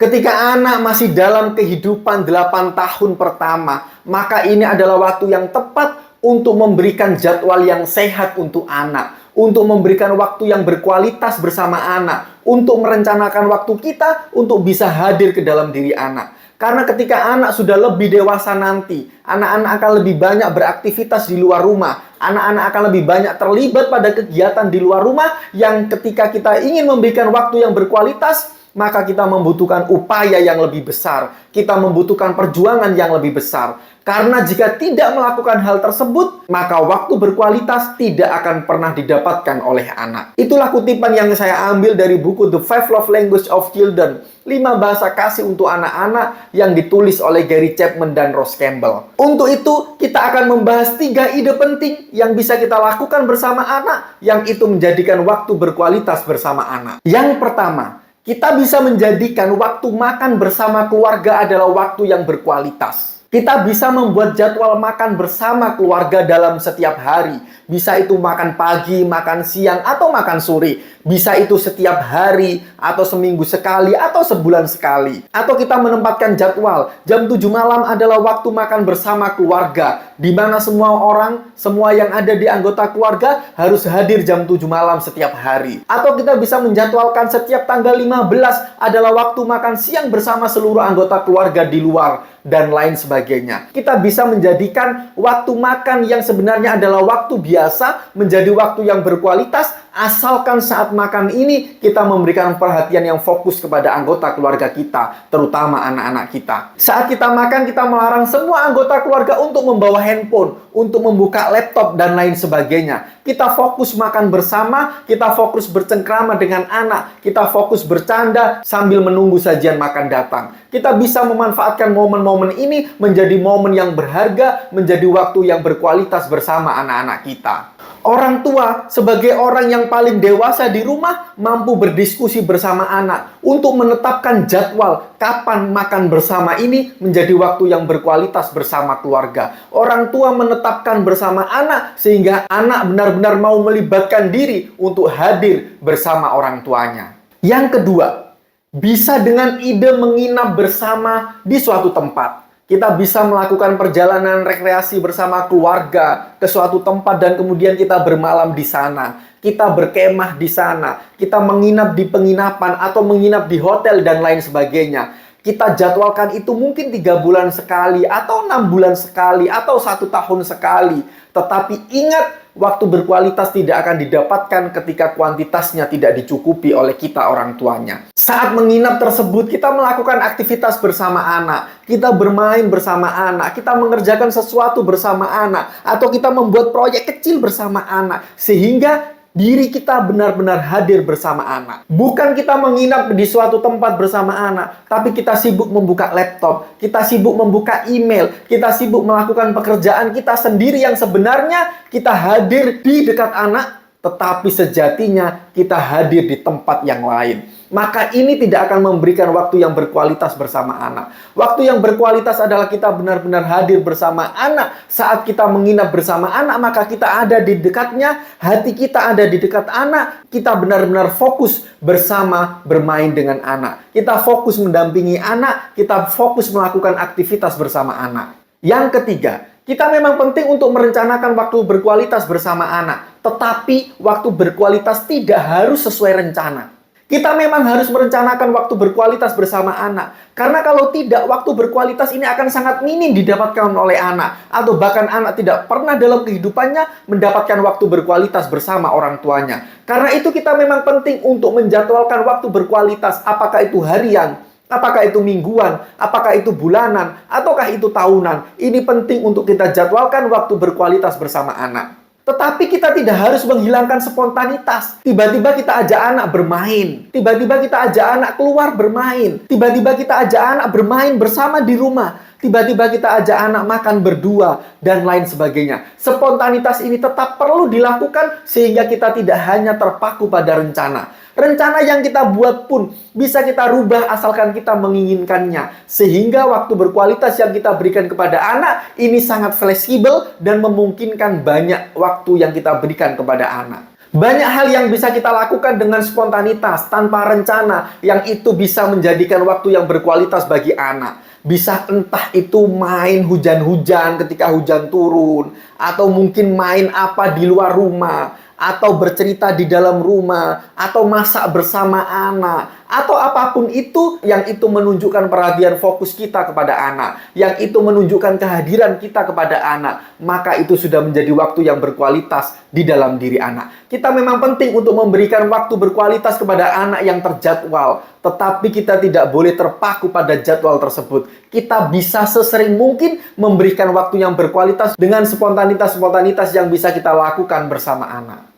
Ketika anak masih dalam kehidupan 8 tahun pertama, maka ini adalah waktu yang tepat untuk memberikan jadwal yang sehat untuk anak, untuk memberikan waktu yang berkualitas bersama anak, untuk merencanakan waktu kita untuk bisa hadir ke dalam diri anak. Karena ketika anak sudah lebih dewasa nanti, anak-anak akan lebih banyak beraktivitas di luar rumah. Anak-anak akan lebih banyak terlibat pada kegiatan di luar rumah yang ketika kita ingin memberikan waktu yang berkualitas, maka kita membutuhkan upaya yang lebih besar. Kita membutuhkan perjuangan yang lebih besar. Karena jika tidak melakukan hal tersebut, maka waktu berkualitas tidak akan pernah didapatkan oleh anak. Itulah kutipan yang saya ambil dari buku The 5 Love Language of Children, 5 bahasa kasih untuk anak-anak yang ditulis oleh Gary Chapman dan Ross Campbell. Untuk itu, kita akan membahas 3 ide penting yang bisa kita lakukan bersama anak, yang itu menjadikan waktu berkualitas bersama anak. Yang pertama, kita bisa menjadikan waktu makan bersama keluarga adalah waktu yang berkualitas. Kita bisa membuat jadwal makan bersama keluarga dalam setiap hari. Bisa itu makan pagi, makan siang, atau makan sore. Bisa itu setiap hari, atau seminggu sekali, atau sebulan sekali. Atau kita menempatkan jadwal. Jam 7 malam adalah waktu makan bersama keluarga. Di mana semua orang, semua yang ada di anggota keluarga harus hadir jam 7 malam setiap hari. Atau kita bisa menjadwalkan setiap tanggal 15 adalah waktu makan siang bersama seluruh anggota keluarga di luar. Dan lain sebagainya. Kita bisa menjadikan waktu makan yang sebenarnya adalah waktu biasa menjadi waktu yang berkualitas, asalkan saat makan ini kita memberikan perhatian yang fokus kepada anggota keluarga kita, terutama anak-anak kita. Saat kita makan, kita melarang semua anggota keluarga untuk membawa handphone, untuk membuka laptop, dan lain sebagainya. Kita fokus makan bersama, kita fokus bercengkrama dengan anak, kita fokus bercanda sambil menunggu sajian makan datang. Kita bisa memanfaatkan momen-momen ini menjadi momen yang berharga, menjadi waktu yang berkualitas bersama anak-anak kita. Orang tua sebagai orang yang paling dewasa di rumah mampu berdiskusi bersama anak untuk menetapkan jadwal kapan makan bersama ini menjadi waktu yang berkualitas bersama keluarga. Orang tua menetapkan bersama anak sehingga anak benar-benar mau melibatkan diri untuk hadir bersama orang tuanya. Yang kedua, bisa dengan ide menginap bersama di suatu tempat. Kita bisa melakukan perjalanan rekreasi bersama keluarga ke suatu tempat dan kemudian kita bermalam di sana. Kita berkemah di sana. Kita menginap di penginapan atau menginap di hotel dan lain sebagainya. Kita jadwalkan itu mungkin 3 bulan sekali atau 6 bulan sekali atau 1 tahun sekali. Tetapi ingat, waktu berkualitas tidak akan didapatkan ketika kuantitasnya tidak dicukupi oleh kita orang tuanya. Saat menginap tersebut, kita melakukan aktivitas bersama anak. Kita bermain bersama anak. Kita mengerjakan sesuatu bersama anak. Atau kita membuat proyek kecil bersama anak. Sehingga diri kita benar-benar hadir bersama anak. Bukan kita menginap di suatu tempat bersama anak, tapi kita sibuk membuka laptop, kita sibuk membuka email, kita sibuk melakukan pekerjaan kita sendiri yang sebenarnya kita hadir di dekat anak, tetapi sejatinya kita hadir di tempat yang lain. Maka ini tidak akan memberikan waktu yang berkualitas bersama anak. Waktu yang berkualitas adalah kita benar-benar hadir bersama anak. Saat kita menginap bersama anak, maka kita ada di dekatnya, hati kita ada di dekat anak. Kita benar-benar fokus bersama bermain dengan anak. Kita fokus mendampingi anak, kita fokus melakukan aktivitas bersama anak. Yang ketiga, kita memang penting untuk merencanakan waktu berkualitas bersama anak. Tetapi waktu berkualitas tidak harus sesuai rencana. Kita memang harus merencanakan waktu berkualitas bersama anak. Karena kalau tidak, waktu berkualitas ini akan sangat minim didapatkan oleh anak. Atau bahkan anak tidak pernah dalam kehidupannya mendapatkan waktu berkualitas bersama orang tuanya. Karena itu kita memang penting untuk menjadwalkan waktu berkualitas. Apakah itu harian, apakah itu mingguan, apakah itu bulanan, ataukah itu tahunan. Ini penting untuk kita jadwalkan waktu berkualitas bersama anak. Tetapi kita tidak harus menghilangkan spontanitas. Tiba-tiba kita ajak anak bermain. Tiba-tiba kita ajak anak keluar bermain. Tiba-tiba kita ajak anak bermain bersama di rumah. Tiba-tiba kita ajak anak makan berdua dan lain sebagainya. Spontanitas ini tetap perlu dilakukan sehingga kita tidak hanya terpaku pada rencana. Rencana yang kita buat pun bisa kita rubah asalkan kita menginginkannya. Sehingga waktu berkualitas yang kita berikan kepada anak ini sangat fleksibel dan memungkinkan banyak waktu yang kita berikan kepada anak. Banyak hal yang bisa kita lakukan dengan spontanitas, tanpa rencana, yang itu bisa menjadikan waktu yang berkualitas bagi anak. Bisa entah itu main hujan-hujan ketika hujan turun, atau mungkin main apa di luar rumah, atau bercerita di dalam rumah, atau masak bersama anak, atau apapun itu yang itu menunjukkan perhatian fokus kita kepada anak, yang itu menunjukkan kehadiran kita kepada anak, maka itu sudah menjadi waktu yang berkualitas di dalam diri anak. Kita memang penting untuk memberikan waktu berkualitas kepada anak yang terjadwal, tetapi kita tidak boleh terpaku pada jadwal tersebut. Kita bisa sesering mungkin memberikan waktu yang berkualitas dengan spontanitas-spontanitas yang bisa kita lakukan bersama anak.